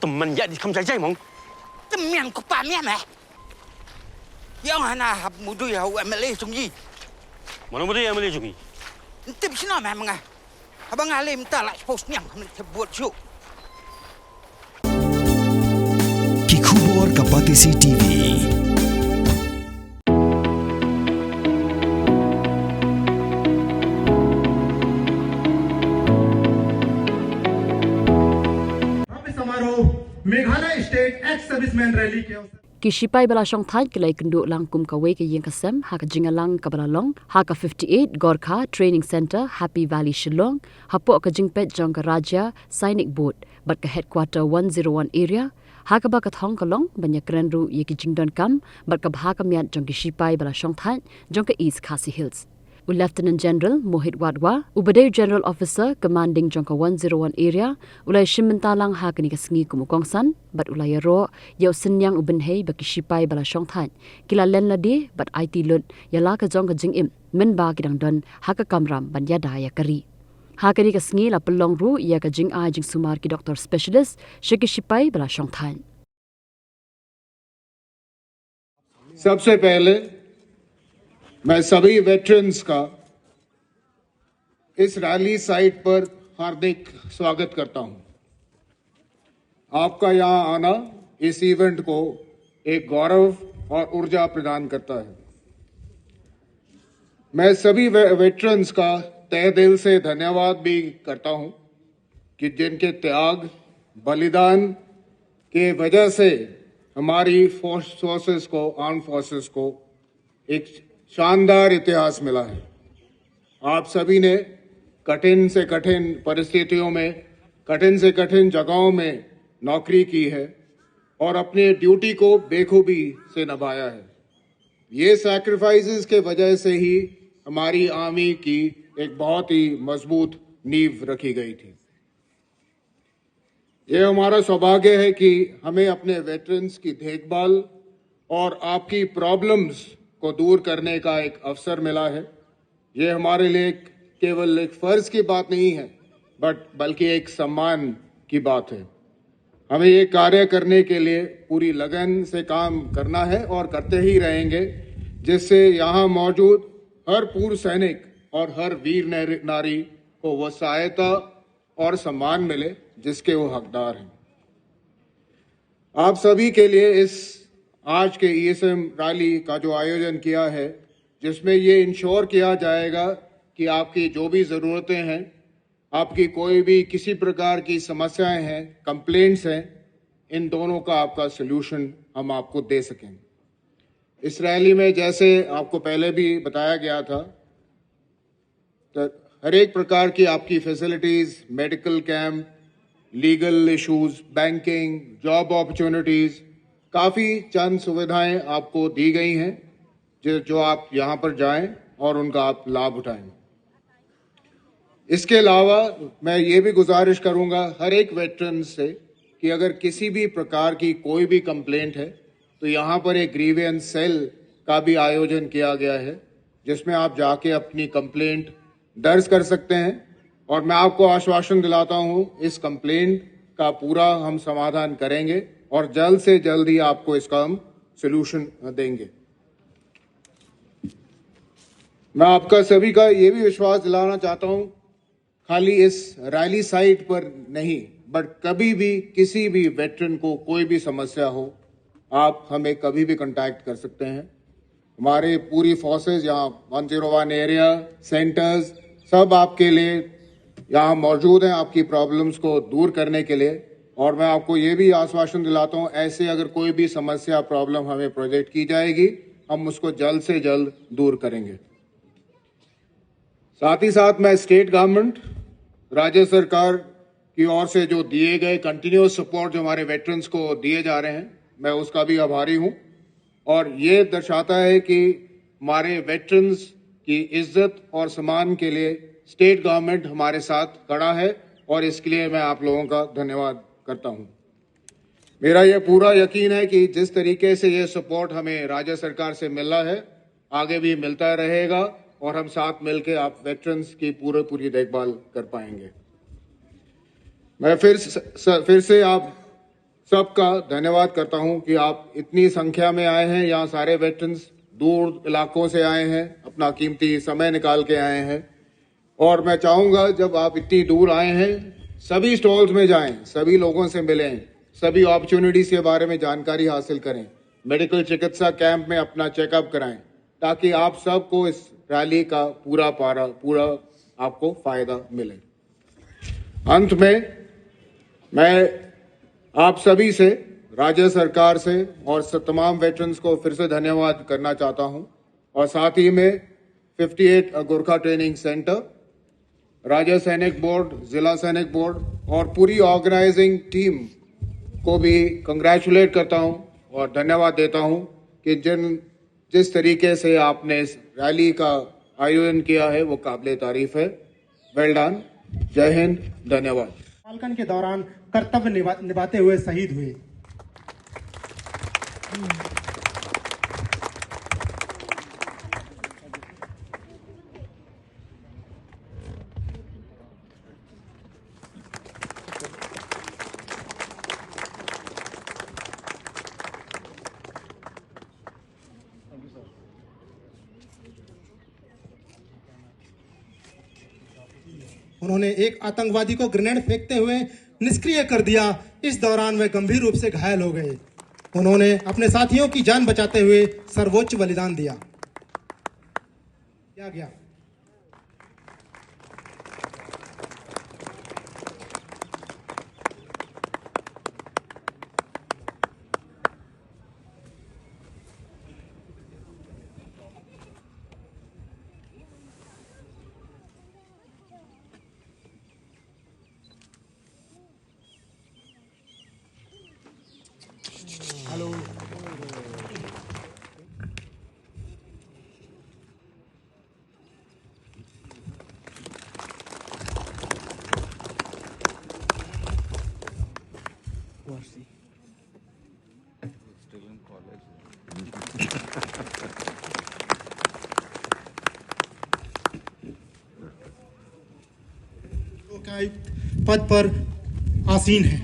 temen ya di kamsai jai mong. Temen ko pa mian eh. Yang hana hab mudu ya u MLA sungi. Mana muda yang boleh jungi? Tip sino memang ah. Abang alim tak lah post nyang buat show. Kikubor Kapatisi TV. Meghalaya state ex serviceman rally के अवसर Kishipai bala shong thai kelai kenduk langkum kawe ke yang kasem ha ka jingalang ka balalong ha ka 58 Gorkha Training Center Happy Valley Shillong hapo ka jingpet jong ka Raja Sainik Boat bat ka headquarter 101 area ha ka ba ka thong kalong banya krenru ye ki jingdon kam bat ka bha ka miat jong Kishipai bala shong thai jong ka East Khasi Hills Lieutenant General Mohit Wadwa, Ubade General Officer Commanding Jongka 101 Area, ulai shimintalang ha kani kasengi kumukongsan, bat ulai ro yau senyang ubenhei baki shipai bala shongthan, kila len ladi bat IT lut yala ka jongka jingim, men ba kidang don ha ka kamram ban yada ya kari. Ha kani kasengi la pelong ru ya ka jing a jing sumar ki doctor specialist, shiki shipai bala shongthan. सबसे पहले मैं सभी veterans का इस rally site पर हार्दिक स्वागत करता हूं। आपका यहां आना इस इवेंट को एक गौरव और ऊर्जा प्रदान करता है। मैं सभी वेटरन्स का तहे दिल से धन्यवाद भी करता हूं कि जिनके त्याग बलिदान के वजह से हमारी फोर्सेस को आर्म फोर्सेस को एक शानदार इतिहास मिला है। आप सभी ने कठिन से कठिन परिस्थितियों में कठिन से कठिन जगहों में नौकरी की है और अपनी ड्यूटी को बेखूबी से निभाया है। ये सैक्रिफाइसेस के वजह से ही हमारी आर्मी की एक बहुत ही मजबूत नींव रखी गई थी। ये हमारा सौभाग्य है कि हमें अपने वेटरन्स की देखभाल और आपकी प्रॉब्लम्स को दूर करने का एक अवसर मिला है। ये हमारे लिए केवल एक फर्ज की बात नहीं है बल्कि एक सम्मान की बात है। हमें ये कार्य करने के लिए पूरी लगन से काम करना है और करते ही रहेंगे, जिससे यहाँ मौजूद हर पूर्व सैनिक और हर वीर नारी को वो सहायता और सम्मान मिले जिसके वो हकदार हैं। आप सभी के लिए इस आज के ESM रैली का जो आयोजन किया है, जिसमें ये इंश्योर किया जाएगा कि आपकी जो भी ज़रूरतें हैं, आपकी कोई भी किसी प्रकार की समस्याएं हैं, कंप्लेंट्स हैं, इन दोनों का आपका सलूशन हम आपको दे सकें। इस रैली में जैसे आपको पहले भी बताया गया था, तो हर एक प्रकार की आपकी facilities, medical camp, legal issues, banking, job opportunities, काफ़ी चंद सुविधाएं आपको दी गई हैं जो आप यहां पर जाएं और उनका आप लाभ उठाएं। इसके अलावा मैं ये भी गुजारिश करूंगा हर एक वेटरन से कि अगर किसी भी प्रकार की कोई भी कंप्लेंट है तो यहां पर एक ग्रीवेंस सेल का भी आयोजन किया गया है, जिसमें आप जाके अपनी कंप्लेंट दर्ज कर सकते हैं। और मैं आपको आश्वासन दिलाता हूं इस कंप्लेंट का पूरा हम समाधान करेंगे और जल्द से जल्द ही आपको इसका हम सलूशन देंगे। मैं आपका सभी का ये भी विश्वास दिलाना चाहता हूं, खाली इस रैली साइट पर नहीं बट कभी भी किसी भी वेटरन को कोई भी समस्या हो, आप हमें कभी भी कांटेक्ट कर सकते हैं। हमारे पूरी फोर्सेस यहाँ 101 एरिया सेंटर्स सब आपके लिए यहाँ मौजूद हैं, आपकी प्रॉब्लम्स को दूर करने के लिए। और मैं आपको ये भी आश्वासन दिलाता हूँ, ऐसे अगर कोई भी समस्या प्रॉब्लम हमें प्रोजेक्ट की जाएगी, हम उसको जल्द से जल्द दूर करेंगे। साथ ही साथ मैं स्टेट गवर्नमेंट, राज्य सरकार की ओर से जो दिए गए कंटिन्यूअस सपोर्ट जो हमारे वेटरन्स को दिए जा रहे हैं, मैं उसका भी आभारी हूँ। और ये दर्शाता है कि हमारे वेटरन्स की इज्जत और सम्मान के लिए स्टेट गवर्नमेंट हमारे साथ खड़ा है और इसके लिए मैं आप लोगों का धन्यवाद करता हूं। मेरा यह पूरा यकीन है कि जिस तरीके से ये सपोर्ट हमें राज्य सरकार से मिल रहा है, आगे भी मिलता रहेगा और हम साथ मिलकर आप वेटरन्स की पूरी देखभाल कर पाएंगे। मैं फिर से आप सबका धन्यवाद करता हूं कि आप इतनी संख्या में आए हैं। यहाँ सारे वेटरन्स दूर इलाकों से आए हैं, अपना कीमती समय निकाल के आए हैं। और मैं चाहूंगा जब आप इतनी दूर आए हैं, सभी स्टॉल्स में जाएं, सभी लोगों से मिलें, सभी अपॉर्चुनिटीज के बारे में जानकारी हासिल करें, मेडिकल चिकित्सा कैंप में अपना चेकअप कराएं, ताकि आप सबको इस रैली का पूरा आपको फायदा मिले। अंत में मैं आप सभी से, राज्य सरकार से और तमाम वेटरन्स को फिर से धन्यवाद करना चाहता हूं। और साथ ही में 58 गोरखा ट्रेनिंग सेंटर, राज्य सैनिक बोर्ड, जिला सैनिक बोर्ड और पूरी ऑर्गेनाइजिंग टीम को भी कंग्रेचुलेट करता हूं और धन्यवाद देता हूं कि जिस तरीके से आपने इस रैली का आयोजन किया है वो काबिले तारीफ है। Well done. जय हिंद। धन्यवाद। पालकन के दौरान कर्तव्य निभाते हुए शहीद हुए। उन्होंने एक आतंकवादी को ग्रेनेड फेंकते हुए निष्क्रिय कर दिया। इस दौरान वे गंभीर रूप से घायल हो गए। उन्होंने अपने साथियों की जान बचाते हुए सर्वोच्च बलिदान दिया। गया लोकायुक्त पद पर आसीन है।